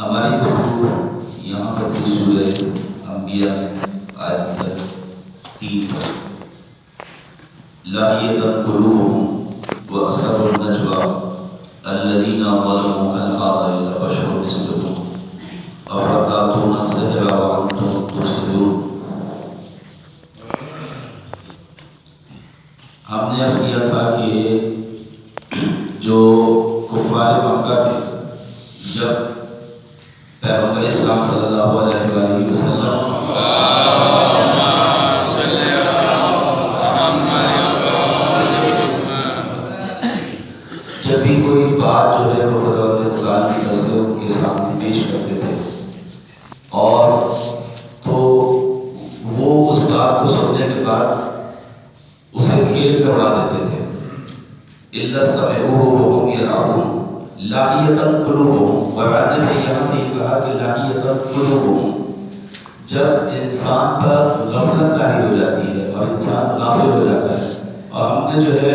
ہماری گفتگو یہاں پر بھی سورہ انبیاء آیت نمبر 3 پر لاہیۃ قلوبہم واسروا النجوى الذین ظلموا هل هذا الا بشر مثلکم افتأتون السحر وانتم تبصرون۔ ہم نے عرض کیا تھا کہ جو کفار مکہ تھے جب پیغمبر اسلام صلی اللہ علیہ وآلہ وسلم جب بھی کوئی بات جو ہے وہ حضرت قرآن کی طرف سے ان کے سامنے پیش کرتے تھے اور تو وہ اس بات کو سننے کے بعد اسے کھیل کر اڑا دیتے تھے۔ إِلَّا اسْتَمِعُوهُ وَهُمْ يَلْعَبُونَ لاہیۃ قلوبہم، قرآن نے یہاں سے کہا کہ لاہیۃ قلوبہم، جب انسان پر غفلت طاری ہو جاتی ہے اور انسان غافل ہو جاتا ہے، اور ہم نے جو ہے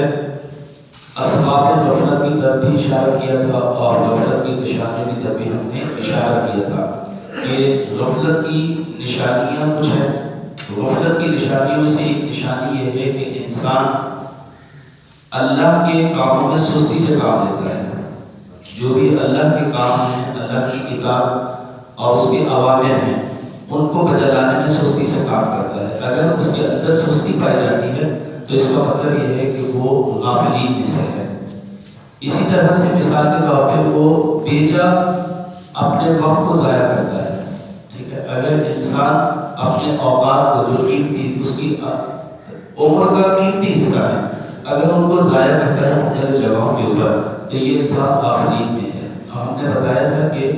اسباب غفلت کی طرف بھی اشارہ کیا تھا اور غفلت کی نشانیوں کی طرف بھی ہم نے اشارہ کیا تھا کہ غفلت کی نشانیاں کچھ ہیں۔ غفلت کی نشانیوں سے ایک نشانی یہ ہے کہ انسان اللہ کے کاموں میں سستی سے کام لیتا ہے۔ جو بھی اللہ کے کام ہیں، اللہ کی کتاب اور اس کے اوامر ہیں، ان کو بجا لانے میں سستی سے کام کرتا ہے۔ اگر اس کے اندر سستی پائی جاتی ہے تو اس کا مطلب یہ ہے کہ وہ غافلین میں سے ہے۔ اسی طرح سے مثال کے طور پہ وہ بیجا اپنے وقت کو ضائع کرتا ہے، ٹھیک ہے۔ اگر انسان اپنے اوقات کو جو قیمتی اس کی عمر کا قیمتی حصہ ہے اگر ان کو ضائع کرتا ہے مختلف جگہوں کے اوپر تو یہ انسان غافلین میں ہے۔ ہم نے بتایا تھا کہ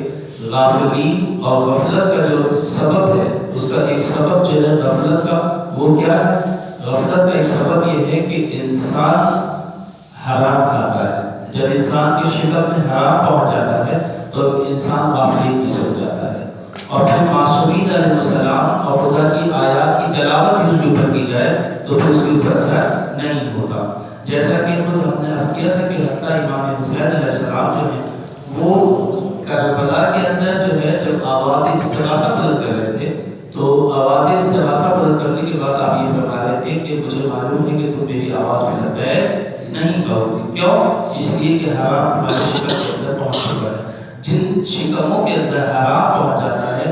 غافلین اور غفلت کا جو سبب ہے اس کا ایک سبب جو ہے غفلت کا وہ کیا ہے؟ غفلت کا ایک سبب یہ ہے کہ انسان حرام کھاتا ہے۔ جب انسان کی شکل میں حرام پہنچ جاتا ہے تو انسان غافلین میں سے ہو جاتا ہے، اور پھر معصومین علیہ السلام اور خدا کی آیات کی تلاوت بھی اس کے اوپر کی جائے تو پھر اس کے اوپر اثر نہیں ہوتا۔ جیسا کہ خود ہم نے عرض کیا تھا کہ حتیٰ امام حسین علیہ السلام جو ہیں وہ کربلا کے اندر جو ہے جب آواز استغاثہ بلند کر رہے تھے تو آواز استغاثہ بلند کرنے کے بعد آپ یہ فرما رہے تھے کہ مجھے معلوم ہے کہ تم میری آواز پہ لبیک نہیں کہو گے۔ کیوں؟ اس لیے کہ حرام ہمارے شکم کے اندر پہنچ چکا ہے۔ جن شکموں کے اندر حرام پہنچ جاتا ہے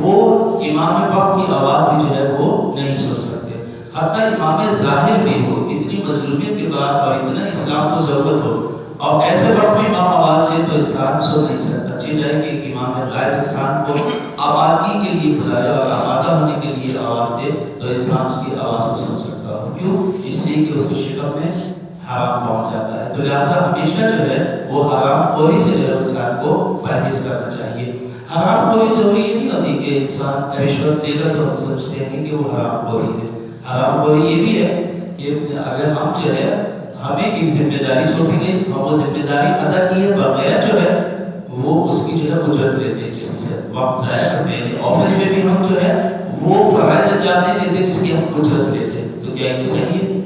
وہ امام وقت کی آواز بھی جو ہے وہ نہیں سن سکتے۔ حتیٰ امام ظاہر بھی ہو، اتنی مظلومیت کے بعد اور اتنا اسلام کو ضرورت ہو اور ایسے وقت میں امام آواز دے تو انسان سن نہیں سکتا۔ اچھی جائے کہ ایک امام غیر انسان کو آبادی کے لیے بلایا اور آبادہ ہونے کے لیے آواز دے تو انسان اس کی آواز کو سن سکتا ہو۔ کیوں؟ اس لیے کہ اس کی شکم میں حرام پہنچ جاتا ہے۔ تو لہٰذا ہمیشہ جو ہے وہ حرام خوری سے جو ہے انسان کو پرہیز کرنا چاہیے۔ حرام خوری ضروری یہ نہیں ہوتی کہ انسان رشوت دے گا تو ہم سمجھتے ہیں کہ وہ حرام خوری ہے۔ حرام خوری یہ بھی ہے کہ اگر ہم جو ہے ہمیں ایک ذمہ داری سونپی گئی ہم وہ ذمہ داری ادا کیے بغیر جو ہے وہ اس کی جو ہے اجرت لیتے ہیں، کسی سے وقت ضائع کرتے ہیں۔ آفس میں بھی ہم جو ہے وہ فرائض انجام نہیں دیتے جس کی ہم اجرت لیتے ہیں، تو کیا یہ صحیح ہے؟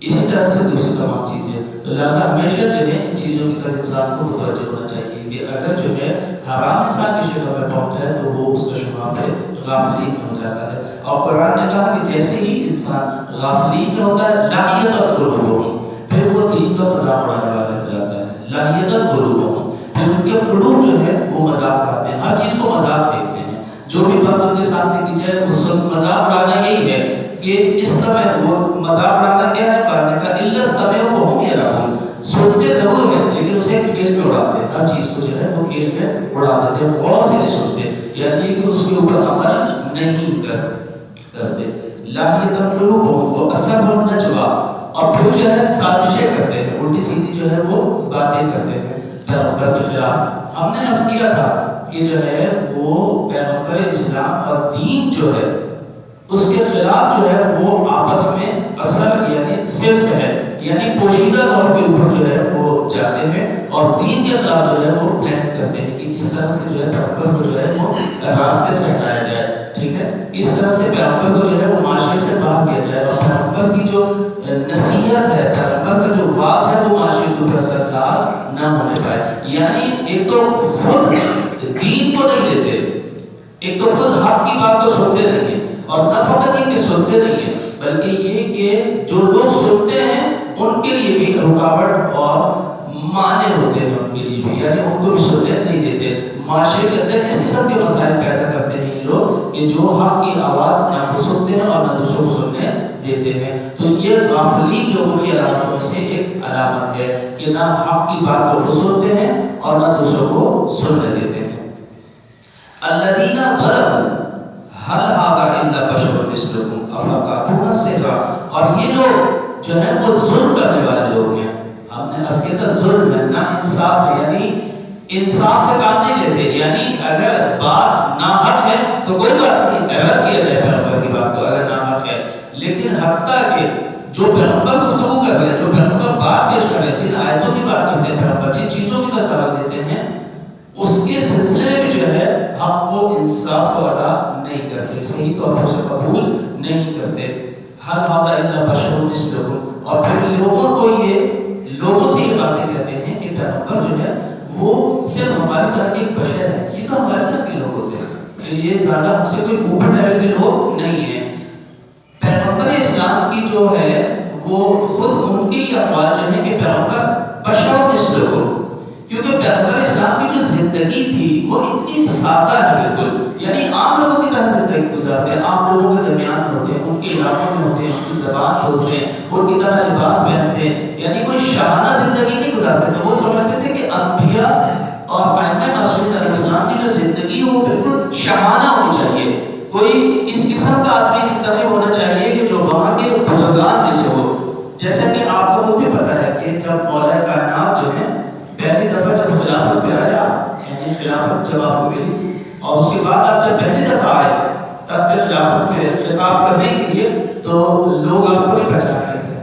اسی طرح سے دوسری تمام چیزیں، تو لہٰذا ہمیشہ جو ہے ان چیزوں کی طرف انسان کو متوجہ ہونا چاہیے کہ اگر جو ہے حرام انسان کی شکل میں پہنچ جائے تو وہ اس کا شمار ہے غافلین ہو جاتا ہے۔ اور قرآن نے کہا کہ جیسے ہی انسان غافلین میں ہوتا ہے لاہیۃ قلوبہم، پھر وہ دین کا مذاق اڑانے والا ہو جاتا ہے۔ لاہیۃ قلوبہم، پھر ان کے قلوب جو ہے وہ مذاق اڑاتے ہیں، ہر چیز کو مذاق دیکھتے ہیں۔ جو بھی بات ان کے سامنے کی جائے وہ مذاق اڑانا یہی ہے کہ اس طرح وہ مذاق اڑانا کیا ہے؟ قرآن کا إِلَّا اسْتَمِعُوهُ وَهُمْ يَلْعَبُونَ، سنتے ضرور ہیں لیکن اسے کھیل میں اڑاتے ہیں، ہر چیز کو جو ہے وہ کھیل میں اڑا دیتے ہیں، غور سے نہیں سنتے، یعنی کہ اس کے اوپر عمل نہیں کرتے۔ لاہیۃ قلوبہم واسروا النجوى، اور پھر جو ہے سازشیں کرتے ہیں، الٹی سیدھی جو ہے وہ باتیں کرتے ہیں پیغمبر کے خلاف۔ ہم نے عرض کیا تھا کہ جو ہے وہ پیغمبر اسلام اور دین جو ہے اس کے خلاف جو ہے وہ آپس میں اثر یعنی سرس ہے، یعنی پوشیدہ طور کے اوپر جو ہے وہ جاتے ہیں اور دین کے خلاف جو ہے وہ پلان کرتے ہیں کہ کس طرح سے جو ہے پیغمبر کو جو ہے وہ راستے سے ہٹایا جائے۔ ٹھیک ہے، اس طرح سے پیغمبر کو جو ہے وہ معاشرے سے باہر کیا جائے، اور پیغمبر کی جو نصیحت ہے، پیغمبر کا جو واز ہے وہ معاشرے کے اوپر اثردار نہ ہونے پائے۔ یعنی ایک تو خود دین کو نہیں لیتے، ایک تو خود حق کی بات کو سنتے نہیں ہیں، اور نہ فقط یہ کہ سنتے نہیں ہیں بلکہ یہ کہ جو لوگ سنتے ہیں ان کے لیے بھی رکاوٹ اور معنی ہوتے ہیں، ان کے لیے بھی، یعنی ان کو بھی سننے نہیں دیتے۔ معاشرے کے اندر اس قسم کے مسائل پیدا کرتے ہیں یہ لوگ کہ جو حق کی آواز نہ خود سنتے ہیں اور نہ دوسروں کو سننے دیتے ہیں۔ تو یہ غافلین لوگوں کی علامتوں سے ایک علامت ہے کہ نہ حق کی بات کو خود سنتے ہیں اور نہ دوسروں کو سننے دیتے ہیں۔ الذین ظلموا هل هذا الا بشر مثلکم افاتأتون السحر، اور یہ لوگ جو ہے وہ ظلم کرنے والے لوگ ہیں۔ ہم نے اس کے اندر ظلم ہے، نا انصاف ہے، یعنی انصاف سے کام نہیں لیتے، یعنی اگر بات ناحق ہے تو کوئی بات نہیں، رد کیا جائے پیغمبر کی بات کو اگر ناحق ہے، لیکن حتیٰ کہ جو پیغمبر گفتگو کر رہے ہیں، جو پیغمبر بات پیش کر رہے ہیں، جن آیتوں کی بات کرتے ہیں پیغمبر، جن چیزوں کی طرف دعوت دیتے ہیں، اس کے سلسلے میں جو ہے حق کو انصاف کو ادا نہیں کرتے، صحیح طور پر اسے قبول نہیں کرتے۔ هل هذا الا بشر مثلکم، اور پھر لوگوں کو لوگوں سے یہ باتیں کہتے ہیں کہ پیغمبر جو ہے وہ صرف ہماری طرح کے ایک بشر ہے، یہ تو ہمارے طرح کے لوگ ہوتے ہیں، یہ زیادہ ہم سے کوئی اوپر لیول کے لوگ نہیں ہیں۔ پیغمبر اسلام کی جو ہے وہ خود ان کی اقوال جو ہے کہ پیغمبر بشر مثلکم، کیونکہ پیغمبر اسلام کی جو زندگی تھی وہ اتنی سادہ ہے بالکل، یعنی عام لوگوں کی طرح زندگی گزارتے ہیں، عام لوگوں کے درمیان ہوتے ہیں، ان کے علاقوں میں ہوتے ہیں، ان کی زبان بولتے ہیں، ان کی طرح لباس پہنتے ہیں، یعنی کوئی شاہانہ زندگی نہیں گزارتے تھے۔ وہ سمجھتے تھے کہ انبیاء اور ائمہ معصومین علیہ السلام کی جو زندگی وہ بالکل شاہانہ ہونی چاہیے، کوئی اس قسم کا آدمی منتخب ہونا چاہیے کہ جو وہاں کے بزرگان میں سے ہو۔ جیسا کہ آپ کو خود بھی پتہ ہے کہ جب مولا کائنات جو ہے پہلی دفعہ جب خلافت پہ آیا، یعنی خلافت جب آپ کو ملی اور اس کے بعد آپ جب پہلی دفعہ آئے تخت خلافت پہ خطاب کرنے کے لیے، تو لوگ آپ کو نہیں پہچان رہے تھے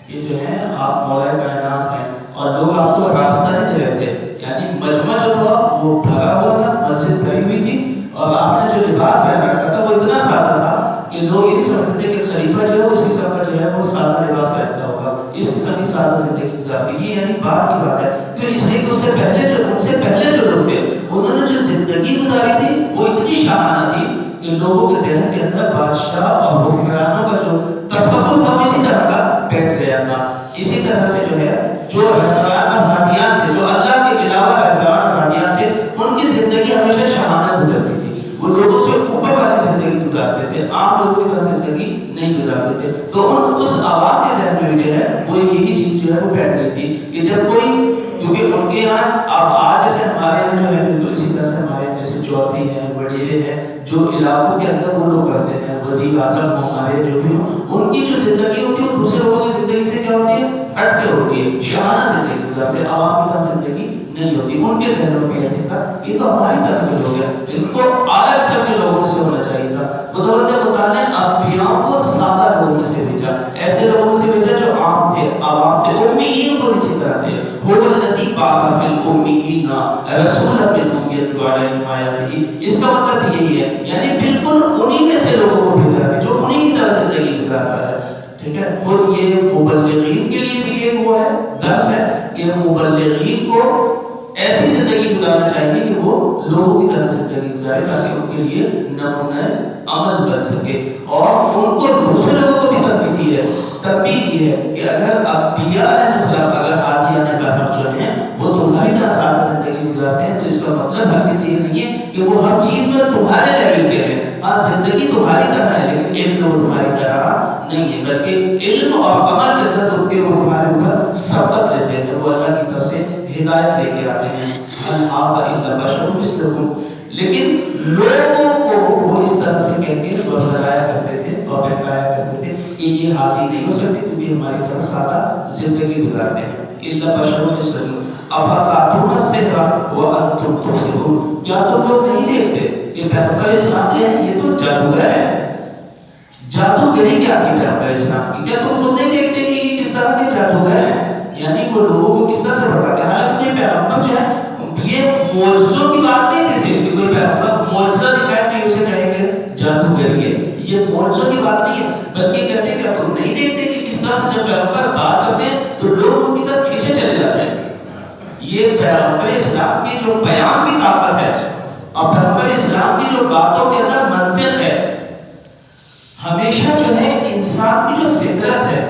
کہ جو ہے آپ مولا کائنات ہیں، اور لوگ آپ کو راستہ نہیں دے رہے تھے، یعنی مجمع جو تھا وہ بھرا ہوا تھا، مسجد بھری ہوئی تھی، اور آپ نے جو لباس پہن رکھا تھا وہ اتنا سادہ تھا کہ لوگ یہ نہیں سمجھتے تھے کہ خلیفہ جو ہے اس قسم کا جو ہے وہ سادہ لباس پہنتا ہوگا، اس قسم کی سادہ زندگی گزارتی، یہ یعنی بات کی بات ہے۔ کیوں؟ اس لیے کہ ان سے پہلے جو لوگ تھے انہوں نے جو زندگی گزاری تھی وہ اتنی شاہانہ تھی کہ لوگوں کے ذہن کے اندر بادشاہ اور حکمرانوں کا جو تصور تھا وہ اسی طرح کا بیٹھ گیا تھا۔ اسی طرح سے جو ہے جو ہادیان تھے، جو اللہ کے علاوہ ہادیان تھے، ان کی زندگی ہمیشہ شاہانہ گزرتی تھی، وہ لوگوں سے اوپر والی زندگی گزارتے تھے، عام لوگوں کی طرح زندگی نہیں گزارتے تھے۔ تو اس عوام کے ذہن میں جو ہے وہ یہی چیز جو ہے وہ بیٹھ گئی تھی کہ جب کوئی، کیونکہ ان کے یہاں اب آج جیسے ہمارے یہاں جو ہے بالکل اسی طرح سے ہمارے یہاں جیسے چودھری ہیں، وڈیرے ہیں، جو علاقوں کے اندر وہ لوگ کرتے ہیں، وزیر اعظم ہمارے جو بھی ہوں، ان کی جو زندگی ہوتی ہے وہ دوسرے لوگوں کی زندگی سے کیا ہوتی ہے؟ ہٹ کے ہوتی ہے، شاہانہ زندگی گزارتے ہیں، عوام کی طرح زندگی نہیں ہوتی۔ ان کے ذہنوں میں ایسے تھا یہ تو ہماری طرح کے لوگ ہیں، ان کو اعلیٰ قسم کے لوگوں سے ہونا چاہیے تھا۔ خداوند متعال نے انبیاء کو سادہ لوگوں میں سے بھیجا، ایسے لوگوں سے بھیجا جو عام تھے، عوام تھے، امیین کو اسی طرح سے هو الذی بعث فی الامیین رسولا منھم یتلو علیہم آیاتہ، اس کا مطلب یہی ہے، یعنی بالکل انہی میں سے لوگوں کو بھیجا ہے جو انہی کی طرح زندگی گزارتا ہے، ٹھیک ہے۔ خود یہ مبلغین کے لیے بھی یہ وہ ہے درس ہے کہ مبلغین کو ایسی زندگی گزارنا چاہیے کہ وہ لوگوں کی طرح زندگی گزارے تاکہ ان کے لیے نمونہ عمل بن سکے، اور ان کو دوسرے لوگوں کو بھی تربیت کی ہے کہ اگر انبیاء علیہ السلام، اگر ہادیان برحق جو ہیں وہ تمہاری طرح سادہ زندگی گزارتے ہیں تو اس کا مطلب ہرگز یہ نہیں ہے کہ وہ ہر چیز میں تمہارے لیول کے ہیں، ہاں زندگی تمہاری طرح ہے لیکن علم وہ تمہاری طرح نہیں ہے، بلکہ علم اور عمل کے اندر تم کے وہ تمہارے اوپر سبقت لیتے ہیں، وہ اللہ کی طرف سے ہدایت لے کے آتے ہیں۔ لیکن لوگوں کو وہ اس طرح سے کہہ کے بہلایا کرتے تھے اور بہلایا کرتے تھے کہ یہ ہادی نہیں ہو سکتے کیونکہ ہماری طرح سادہ زندگی گزارتے ہیں۔ الا بشر مثلکم افاتأتون السحر وانتم تبصرون، کیا تم لوگ نہیں دیکھتے کہ پیغمبر اسلام کے یہ تو جادوگر ہے، جادوگری کیا کی پیغمبر اسلام کی، کیا تم خود نہیں دیکھتے کہ یہ کس طرح کے جادوگر ہیں، یعنی وہ لوگوں کو کس طرح سے بتاتے ہیں۔ حالانکہ کوئی پیغمبر جو ہے یہ معجزوں کی بات نہیں تھی، صرف کوئی پیغمبر معجزہ دکھائے تو اسے کہے کہ جادو انفلوئنسر کی بات نہیں ہے، بلکہ کہتے ہیں کہ تم نہیں دیکھتے کہ کس طرح سے جب پیغمبر بات کرتے ہیں تو لوگ ان کی طرف کھینچے چلے جاتے ہیں۔ یہ پیغمبر اسلام کی جو بیان کی طاقت ہے اور پیغمبر اسلام کی جو باتوں کے اندر منطق ہے، ہمیشہ جو ہے انسان کی جو فطرت ہے،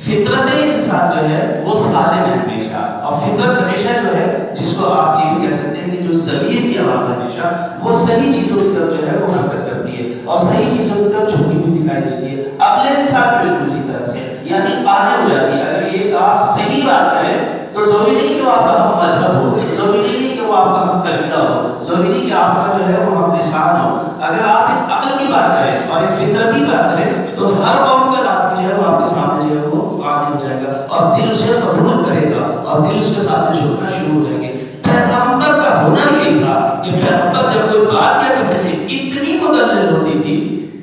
فطرت انسان جو ہے وہ سالم ہے ہمیشہ، اور فطرت ہمیشہ جو ہے جس کو آپ یہ بھی کہہ سکتے ہیں کہ جو ضمیر کی آواز ہمیشہ وہ صحیح چیزوں کی طرف جو ہے وہ حرکت کرتی ہے اور صحیح چیزوں کی طرف جھکی ہوئی دکھائی دیتی ہے۔ عقل انسان بالکل اسی طرح سے یعنی قائم ہو جاتی ہے۔ اگر یہ آپ صحیح بات کریں تو ضروری نہیں کہ وہ آپ کا ہم مذہب ہو، ضروری نہیں کہ وہ آپ کا ہم قبیلہ ہو، ضروری نہیں کہ آپ کا جو ہے وہ ہم لسان ہو۔ اگر آپ ایک عقل کی بات کریں اور ایک فطرتی بات کریں تو ہر قوم کا آدمی جو ہے وہ آپ کے سامنے جو ہے وہ قائم ہو جائے گا اور دل اسے قبول کرے گا اور دل اس کے سامنے جھکنا شروع ہو جائیں گے۔ پیغمبر کا ہنر یہی تھا کہ پیغمبر جب کوئی بات کیا کرتے تھے اتنی مدلل ہوتی تھی،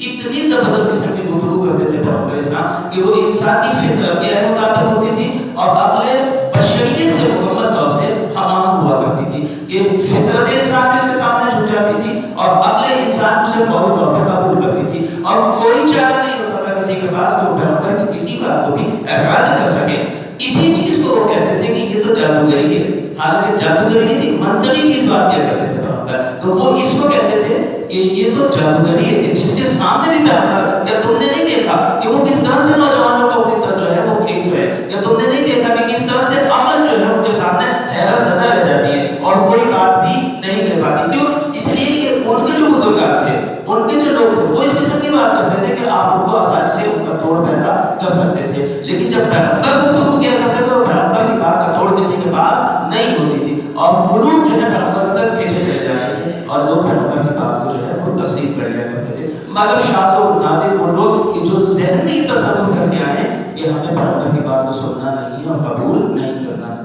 اتنی زبردست قسم کی گفتگو کرتے تھے پیغمبر اسلام کہ وہ انسان کی فطرت کے مطابق ہوتی تھی اور عقل بشریت سے مکمل طور سے ہم آہنگ ہوا کرتی تھی کہ فطرت انسان اس کے سامنے جھک جاتی تھی اور عقل انسان اسے فوری طور پر قبول کرتی تھی اور کوئی چارہ نہیں ہوتا تھا کسی کے پاس کہ وہ پیغمبر کی کسی بات کو بھی اعراض کر سکے۔ اسی چیز کو وہ کہتے تھے کہ یہ تو جادوگری ہے، حالانکہ جادوگری نہیں تھی، منطقی چیز بات کیا کرتے تھے پیغمبر، تو وہ اس کو کہتے تھے کہ یہ تو جادوگری ہے کہ جس کے سامنے بھی پیغمبر، کیا تم نے نہیں دیکھا کہ وہ کس طرح سے نوجوانوں کو اپنی طرف جو ہے وہ کھینچ رہے ہیں، کیا تم نے نہیں دیکھا کہ کس طرح سے عقل جو ہے ان کے سامنے حیرت زدہ رہ جاتی ہے اور کوئی بات بھی نہیں کہہ پاتی۔ کیوں؟ اس لیے کہ ان کے جو بزرگان تھے، ان کے جو لوگ تھے، وہ اس قسم کی بات کرتے تھے کہ آپ ان کو آسانی سے ان کا توڑ پیدا کر سکتے تھے، لیکن جب پیغمبر گفتگو کیا کرتے تھے تو پیغمبر کی بات کا توڑ کسی کے پاس نہیں ہوتی تھی اور ملوک جو ہے پیغمبر تک کھینچے چلے جاتے تھے اور لوگ پیغمبر کی بات کو جو ہے وہ تسلیم کر لیا کرتے تھے۔ مگر شاذ و نادر وہ لوگ کہ جو ذہنی تصور کر کے آئے کہ ہمیں پیغمبر کی بات کو سننا نہیں اور قبول نہیں کرنا،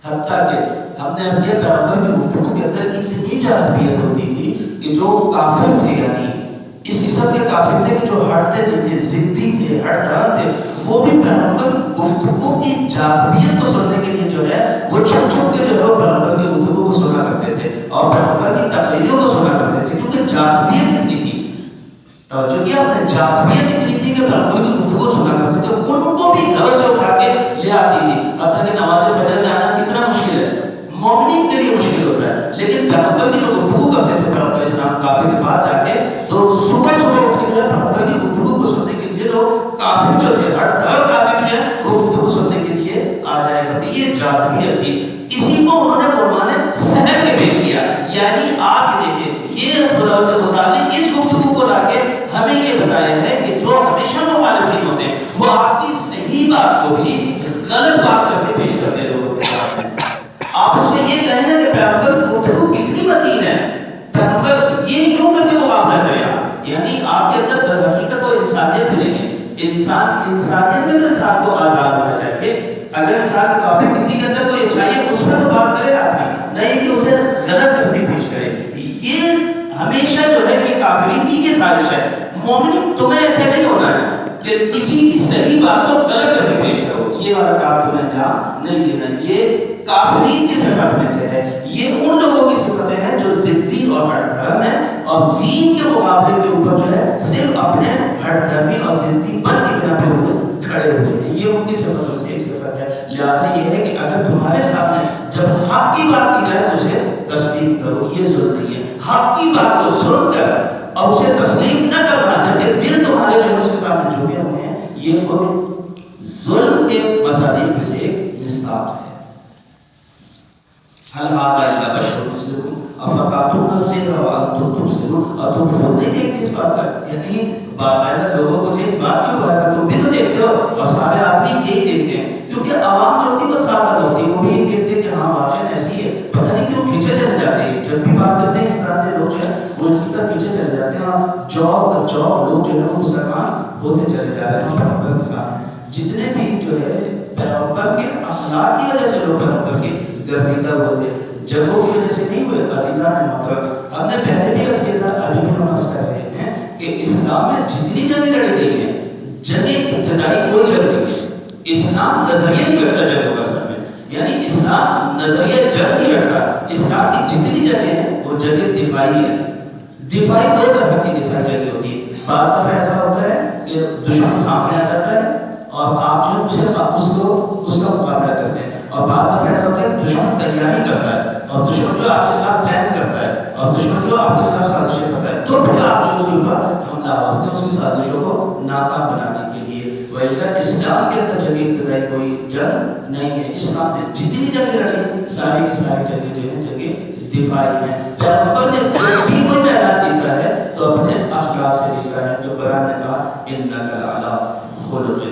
حتیٰ کہ ہم نے عرض کیا پیغمبر کی گفتگو کے اندر اتنی جاذبیت ہوتی تھی کہ جو کافر تھے، یعنی اس قسم کے کافر تھے کہ جو ہٹتے نہیں تھے، ضدی تھے، ہٹ درم تھے، وہ بھی پیغمبر گفتگو کی جاذبیت کو سننے کے لیے جو ہے وہ چھپ چھپ کے جو ہے وہ پیغمبر کی گفتگو کو سنا کرتے تھے اور پیغمبر کی تقریروں کو سنا کرتے تھے، کیونکہ جاذبیت اتنی تھی۔ توجہ کیا آپ نے؟ جاذبیت اتنی تھی کہ پیغمبر کی گفتگو سنا کرتے تھے، ان کو بھی گھر سے اٹھا کے لے آتی تھی۔ اب تک نماز فجر میں آنا کتنا مشکل ہے، مومنین کے لیے مشکل ہوتا ہے، لیکن پیغمبر کی جو گفتگو کرتے تھے پیغمبر اسلام کافر کے پاس جا کے، تو صبح صبح اٹھ کے جو ہے پیغمبر کی گفتگو کو سننے کے لیے لوگ کافر جو تھے، ہر طرف کافر جو ہے وہ گفتگو سننے کے لیے آ جائے کرتے۔ یہ جاذبیت تھی، اسی کو انہوں نے قرآن سحر کے پیش کیا، یعنی آپ یہ دیکھیں یہ خدا متعلق اس گفتگو کو لا کے ہمیں یہ بتایا ہے کہ جو ہمیشہ مخالفین ہوتے ہیں وہ آپ کی صحیح بات کو بھی غلط بات کر کے پیش کرتے ہیں لوگوں کے سامنے۔ آپ اس کو یہ کہیں گے کہ پیغمبر کی گفتگو کتنی متین ہے، پیغمبر یہ یوں کر کے مقابلہ کرے گا، یعنی آپ کے اندر در حقیقت وہ انسانیت نہیں ہے۔ انسانیت میں تو انسان کو آزاد ہونا چاہیے، اگر انسان کے طور پہ کسی کے اندر کوئی اچھائی ہے اس پر تو بات کرے آدمی، نہیں کہ اسے غلط کر کے پیش کرے۔ یہ ہمیشہ جو ہے کہ کافرین کی یہ سازش ہے، مومنین تمہیں ایسے نہیں ہونا ہے کہ کسی کی صحیح بات کو غلط کر کے پیش کرو، یہ والا کام تمہیں انجام نہیں دینا۔ یہ کافرین کی صفت میں سے ہے، یہ ان لوگوں کی صفتیں ہیں جو ضدی اور ہٹ دھرم ہیں اور دین کے مقابلے کے اوپر جو ہے صرف اپنے ہٹ دھرمی اور ضدی پن کی بنا پہ کھڑے ہوئے ہیں، یہ ان کی صفتوں سے ایک صفت ہے۔ لہٰذا یہ ہے کہ اگر تمہارے سامنے جب حق کی بات کی جائے تو اسے تسلیم کرو، یہ ضرور نہیں ہے۔ حق کی بات کو سن کر اور اسے تسلیم نہ کرنا جبکہ دل تمہارے جو ہے اس کے سامنے جھکے ہوئے ہیں، یہ خود ظلم کے مصادیق میں سے ایک مصداق ہے۔ حل هذا الا بشر مثلكم افاتاتون السحر وانتم تبصرون، اور تم خود نہیں دیکھتے اس بات کا، یعنی باقاعدہ لوگوں کو اس بات کیوں ہوا ہے تم بھی تو دیکھتے ہو اور سارے آدمی یہی دیکھتے ہیں، کیونکہ عوام جو ہوتی ہے وہ سادہ ہوتی ہے، وہ بھی یہی دیکھتے ہیں کہ ہاں واقعی ایسی ہے، پتہ نہیں کیوں کھینچے چلے جاتے ہیں، جب بھی بات کرتے ہیں اس طرح سے لوگ جو ہے وہ اس کی طرف کھینچے چلے جاتے ہیں اور جاب لوگ جو ہے وہ مسلمان ہوتے چلے جا رہے ہیں پیغمبر کے ساتھ۔ جتنے بھی جو ہے پیغمبر کے اخلاق کی وجہ سے لوگ پیغمبر کے گرویدہ ہوتے، جگہوں کی وجہ سے نہیں ہوئے۔ عزیزان محترم، ہم نے پہلے بھی عرض کیا تھا، ابھی بھی ہم عرض کر رہے ہیں کہ اسلام میں جتنی جنگیں لڑی گئی ہیں، جنگیں ابتدائی کوئی جنگ نہیں ہے، اسلام نظریہ نہیں کرتا جنگوں کا سر میں، یعنی اسلام نظریہ جنگ نہیں کرتا، اسلام کی جتنی جنگیں ہیں وہ جنگیں دفاعی ہیں۔ دفاعی دو طرح کی دفاعی جنگ ہوتی ہے، بعض دفعہ ایسا ہوتا ہے کہ دشمن سامنے آ جاتا ہے اور آپ جو ہے اس کا مقابلہ کرتے ہیں، اور بعض دفعہ ایسا ہوتا ہے کہ دشمن تیاری کرتا ہے اور دشمن جو آپ کے خلاف پلان کرتا ہے اور دشمن جو آپ کے خلاف سازشیں کرتا ہے، تو پھر آپ جو اس کے اوپر حملہ ہوتے ہیں اس کی سازشوں کو ناکام بنانے کے لیے۔ وَإِلَّا اسلام کے اندر جنگ ابتدائی کوئی جنگ نہیں ہے، اسلام نے جتنی جنگیں لڑی ساری کی ساری جنگیں جو ہیں جنگیں دفاعی ہیں۔ پیغمبر نے جب بھی کوئی میدان جیتا ہے تو اپنے اخلاق سے جیتا ہے، جو قرآن نے کہا اِنَّكَ لَعَلَىٰ خُلُقٍ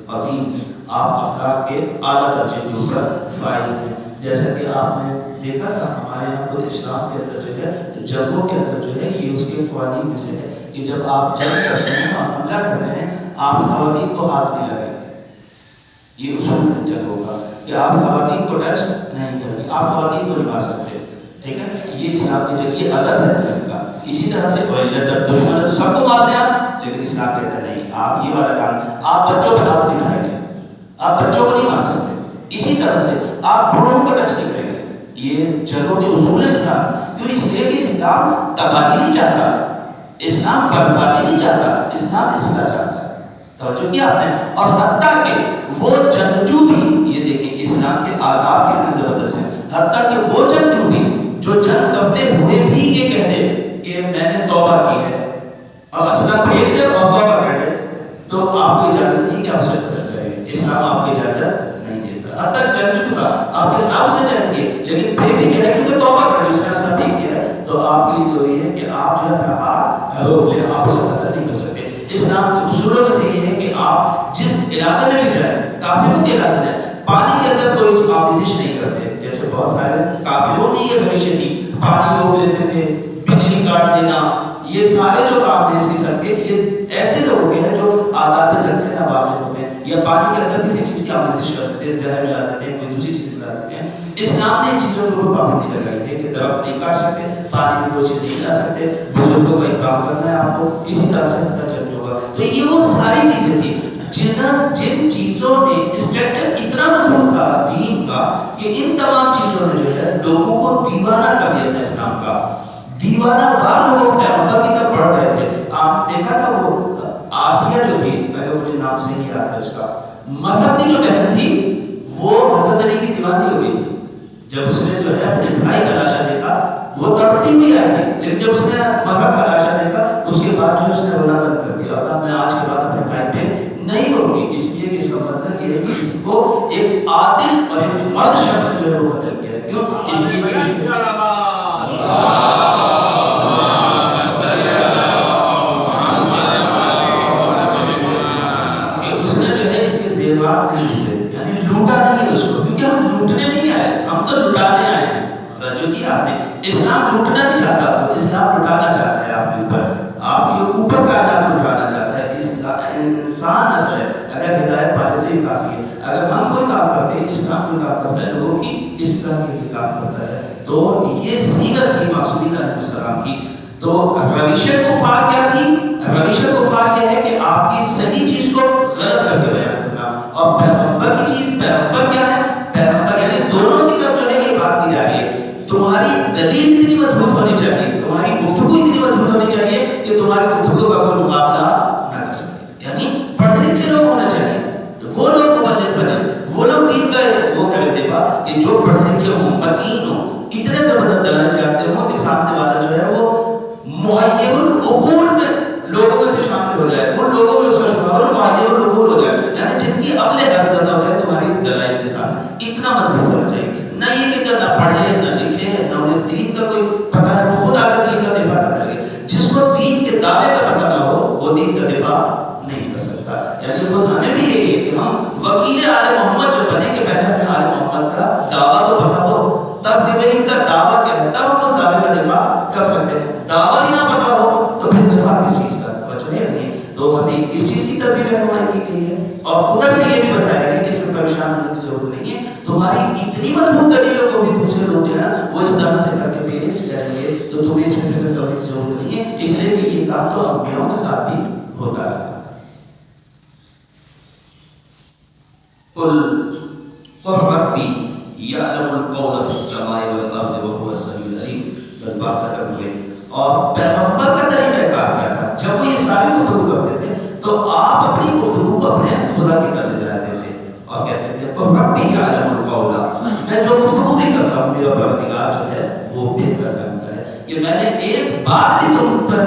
عَظِيمٍ، آپ اخلاق کے اعلیٰ درجے کے اوپر فائز ہیں۔ جیسا کہ آپ نے دیکھا تھا ہمارے یہاں خود اسلام کے اندر جو ہے جنگوں کے اندر جو ہے یہ اس کے قوانین میں سے ہے کہ جب آپ جنگ کرتے ہیں اور حملہ کرتے ہیں آپ خواتین کو ہاتھ نہیں لگائیں گے، یہ اصول ہے جنگوں کا کہ آپ خواتین کو ٹچ نہیں کریں گے، آپ خواتین کو نہیں مار سکتے، ٹھیک ہے، یہ اسلام کی جنگ، یہ ادب ہے جنگ کا۔ اسی طرح سے جب دشمن ہے تو سب کو مار دیں آپ، لیکن اسلام کہتا ہے نہیں، آپ یہ والا کام آپ بچوں پہ ہاتھ نہیں اٹھائیں گے، آپ بچوں کو نہیں مار سکتے، اسی طرح سے آپ بوڑھوں کو ٹچ نہیں کریں گے۔ یہ جنگوں کے اصول ہے اسلام، کیوں؟ اس لیے کہ اسلام تباہی نہیں چاہتا، اسلام بربادی نہیں چاہتا، اسلام اصلاح چاہتا ہے۔ توجہ کیا آپ نے؟ اور حتیٰ کہ وہ جنگجو بھی، یہ دیکھیں اسلام کے آداب کتنے زبردست ہیں، حتیٰ کہ وہ جنگجو بھی جو جنگ کرتے ہوئے بھی یہ کہہ دے کہ میں نے توبہ کی ہے اور اسلحہ پھینک دے اور توبہ کر دے، تو آپ کو اجازت نہیں کہ آپ اسے قتل کریں، اسلام آپ کو اجازت نہیں دیتا۔ حتیٰ کہ جنگجو کا آپ کے خلاف اس نے جنگ کی لیکن پھر بھی جو ہے کیونکہ توبہ کر لی، اس نے اسلحہ پھینک دیا ہے، تو آپ کے لیے ضروری ہے کہ آپ جو ہے اپنا ہاتھ روک لیں، آپ اسے قتل نہیں کر سکتے۔ اسلام کے اصولوں میں سے یہ ہے کہ آپ جس علاقے میں بھی جائیں، کافروں کے علاقے میں پانی کے اندر کوئی آمیزش نہیں کرتے، جیسے بہت سارے کافروں کی یہ روشیں تھی، پانی روک لیتے تھے، بجلی کاٹ دینا، یہ سارے جو کام ہیں اس کی سر کے، یہ ایسے لوگوں کے ہیں جو آداب جنگ سے ناواقف ہوتے ہیں، یا پانی کے اندر کسی چیز کی آمیزش کر دیتے ہیں، زہر ملا دیتے ہیں، کوئی دوسری چیز ملا دیتے ہیں۔ اسلام نے ان چیزوں کے اوپر پابندی لگائی ہے کہ درخت نہیں کاٹ سکتے، پانی میں کوئی چیز نہیں ملا سکتے، بزرگوں کا احترام کرنا ہے آپ کو، اسی طرح سے ہوتا چل ہوگا۔ تو یہ وہ ساری چیزیں تھیں جن چیزوں میں اسٹرکچر اتنا مضبوط تھا دین کا کہ ان تمام چیزوں نے جو ہے لوگوں کو دیوانہ کر دیا تھا، اسلام کا دیوانہ وار لوگ پیغمبر کی طرف بڑھ رہے تھے۔ آپ نے دیکھا تھا وہ آسیہ جو تھی، اگر مجھے نام سے نہیں یاد ہے اس کا، مذہب کی جو بہن تھی وہ حضرت علی کی دیوانی ہو گئی تھی۔ جب اس نے جو ہے اپنے بھائی کا لاشا دیکھا، وہ تڑپتی ہوئی آئی تھی، لیکن جب اس نے مذہب کا لاشا دیکھا اس کے بعد جو اس نے رونا بند کر دیا اور کہا میں آج کے بعد اپنے بھائی پہ نہیں ہوگی، اس لیے کہ اس کا مطلب یہ ہے کہ اس کو ایک عادل اور ایک مرد شخص نے جو ہے وہ قتل کیا ہے۔ کیوں؟ اس لیے کہ اس نے جو ہے اس کے زیورات نہیں دیے، یعنی لوٹا نہیں اس کو، کیونکہ ہم لوٹنے نہیں آئے، ہم تو لٹانے آئے ہیں۔ جو کہ آپ نے اسلام لوٹنا نہیں چاہتا، اسلام لٹانا چاہتا ہے آپ کے اوپر، آپ کے اوپر کائنات کو لٹانا چاہتا ہے۔ انسان اصل ہے، اگر ہدایت پاتے تو یہ کافی ہے۔ اگر ہم کوئی کام کرتے ہیں، اسلام کوئی کام کرتا ہے، لوگوں کی اصلاح کے لیے کام کرتا ہے، تو یہ سیرت تھی معصومین علیہ السلام کی۔ تو روش کفار کیا تھی؟ روش کفار یہ ہے کہ آپ کی صحیح چیز کو غلط کر کے بیان کرنا، اور پیغمبر کی چیز، پیغمبر کیا ہے؟ پیغمبر یعنی دونوں کی طرف جو ہے یہ بات کی جا رہی ہے، تمہاری دلیل اتنی مضبوط ہونی چاہیے، تمہاری گفتگو اتنی مضبوط ہونی چاہیے کہ تمہاری گفتگو کا کوئی مقابلہ نہ کر سکے، یعنی پڑھے لکھے لوگ ہونا چاہیے، وہ لوگ مبلغ بنے، وہ لوگ دین کا وہ کریں دفاع کہ جو پڑھے لکھے ہوں، متین ہوں، اتنے زبردست دلائل جانتے ہوں کہ سامنے والا جو ہے وہ مہیب العقول میں لوگوں میں سے شامل ہو جائے، ان لوگوں میں اس کا شمار ہو، مہیب العقول ہو جائے، یعنی جن کی عقل حفظت ہو جائے تمہاری دلائل کے ساتھ، اتنا مضبوط ہونا چاہیے۔ نہ یہ کہ نہ پڑھے نہ لکھے نہ انہیں دین کا کوئی پتہ ہے، وہ خود آ کر دین کا دفاع کرنے لگے۔ جس کو دین کے دعوے کا پتہ نہ ہو وہ دین کا دفاع نہیں کر سکتا۔ یعنی خود ہمیں بھی یہی ہے کہ ہم وکیل آل محمد جب بنے کہ پہلے ہمیں آل محمد کا دعویٰ تو پتہ ہو، تب کہ ان کا دعویٰ کیا ہے، تب ہم اس دعوے کا دفاع کر سکتے ہیں۔ دعویٰ ہی نہ پتہ ہو تو پھر دفاع کس چیز کا؟ بچہ نہیں۔ تو ہمیں اس چیز کی طرف بھی رہنمائی کی گئی ہے، اور ادھر سے یہ بھی بتایا گیا کہ اس میں پریشان ہونے کی ضرورت نہیں ہے، تمہاری اتنی مضبوط دلیلوں کو بھی دوسرے لوگ جو ہے وہ اس طرح سے کر کے پیش کریں گے، تو تمہیں اس میں فکر کرنے کی ضرورت نہیں ہے، اس لیے کہ یہ کام تو انبیاءوں کے ساتھ بھی ہوتا رہا۔ قل ربی یعلم القول فی السماء والارض وهو السمیع العلیم۔ بس بات ختم ہوئی۔ اور پیغمبر کا طریقہ کار کیا تھا؟ جب وہ یہ ساری خدا کی طرف جاتے تھے اور کہتے تھے ربی یعلم القول، میں جو گفتگو بھی کرتا ہوں میرا پروردگار جو ہے وہ بہتر جانتا ہے. کہ میں نے ایک بات بھی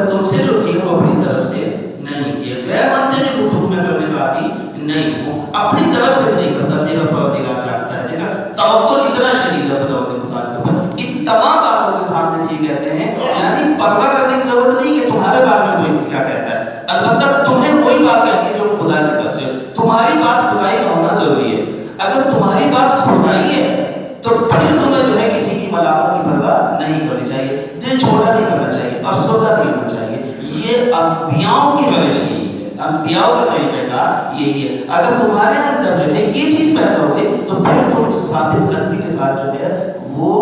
تم سے جو کی وہ اپنی طرف سے نہیں کی، غیر منطقی گفتگو میں کرنے کا عادی نہیں ہوں، اپنی طرف سے نہیں کرتا، میرا پروردگار جانتا ہے. دیکھا توکل اتنا شدید ہے خدا کے اوپر، ان تمام باتوں کے سامنے یہ کہتے ہیں یعنی پرواہ کرنے کی ضرورت نہیں کہ تمہارے بارے میں کوئی کیا کہتا ہے، البتہ تمہیں وہی بات کہنی ہے جو خدا کی طرف سے، تمہاری بات خدائی کا ہونا ضروری ہے. اگر تمہاری بات خدائی ہے تو پھر تمہیں جو ہے کسی کی ملامت کی پرواہ نہیں کرنی چاہیے، دل چھوٹا نہیں کرنا چاہیے، افسردہ نہیں ہونا چاہیے. یہ انبیاءوں کی روش یہی ہے، انبیاءوں کا طریقہ کار یہی ہے. اگر تمہارے اندر جو ہے یہ چیز پیدا ہوئی تو پھر تم ثابت قدمی کے ساتھ جو ہے وہ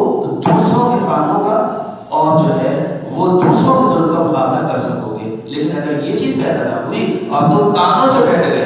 دوسروں کے کانوں کا اور جو ہے وہ دوسروں کے ظلم کا مقابلہ کر سکو گے. لیکن اگر یہ چیز پیدا نہ ہوئی اور تم تانوں سے بیٹھ گئے،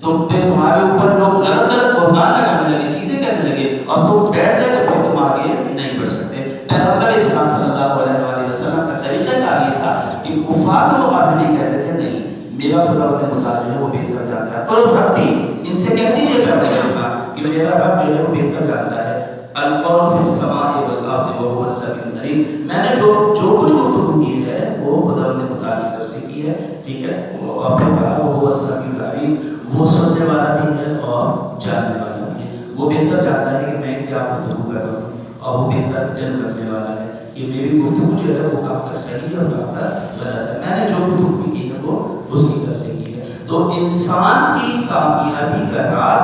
تم پہ تمہارے اوپر لوگ غلط غلط بہتان لگانے لگے، چیزیں کہنے لگے اور تم بیٹھ گئے تو پھر تم آگے نہیں بڑھ سکتے. پیغمبر اسلام صلی اللہ علیہ وآلہ وسلم کا طریقہ کار یہ تھا کہ کفار کے مقابلے نہیں کہتے تھے نہیں میرا خدا جو ہے وہ بہتر جانتا ہے. قل ربی، ان سے کہہ دیجیے پیغمبر اسلام کہ میرا رب جو ہے وہ بہتر جانتا ہے. القول فی السماء والارض وهو السمیع العلیم، میں نے جو کچھ گفتگو کی ہے وہ خدا نے متعلق طرف سے کی ہے، ٹھیک ہے. اور پھر کہا وہ السمیع العلیم، وہ سننے والا بھی ہے اور جاننے والا بھی ہے. وہ بہتر جانتا ہے کہ میں کیا گفتگو کر رہا ہوں اور وہ بہتر علم رکھنے والا ہے کہ میری گفتگو جو ہے وہ کہاں تک صحیح ہے اور کہاں تک غلط ہے. میں نے جو گفتگو کی ہے وہ اس کی طرف سے کی ہے. تو انسان کی کامیابی کا راز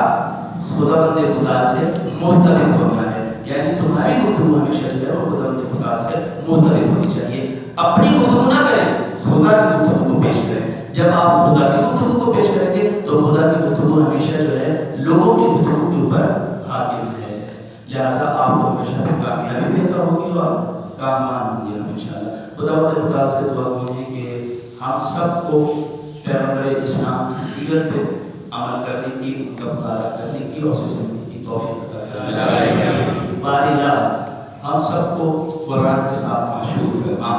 خدا بند خدا سے مرتبط ہونا ہے، یعنی تمہاری گفتگو ہمیشہ جو ہے وہ خدا بند خدا سے مرتبط ہونی چاہیے. اپنی گفتگو نہ کریں، خدا کی گفتگو کو پیش کریں. جب آپ خدا کی گفتگو کو پیش کریں گے تو خدا کی گفتگو ہمیشہ جو ہے لوگوں کی گفتگو کے اوپر حاکم ہے. لہٰذا آپ کو ہمیشہ کامیابی بہتر ہوگی اور کامیاب ہوں گے انشاءاللہ. خدا بند خدا سے دعا کیجیے کہ ہم سب کو پیغمبر اسلام کی سیرت پہ عمل کرنے کی، ان کا مطالعہ کرنے کی اور اسے سمجھنے کی توفیق عطا فرمائے. باری اللہ ہم سب کو قرآن کے ساتھ معشوق فرما.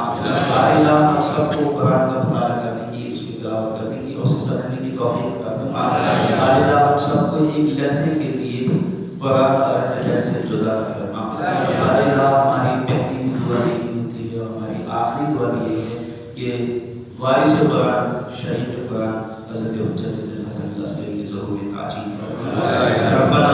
باری اللہ ہم سب کو قرآن کا مطالعہ کرنے کی، اس کی تلاوت کرنے کی اور اسے سمجھنے کی توفیق عطا فرما. باری اللہ ہم سب کو ایک لہجے کے لیے بھی قرآن اور لہجے سے جدا فرما. باری اللہ ہماری پہلی دعا یہ ہوتی ہے اور ہماری آخری دعا یہ ہے کہ وارث قرآن شریف قرآن حضرت حجت الحسن العسکری ضرور تعجیل فرما. ربنا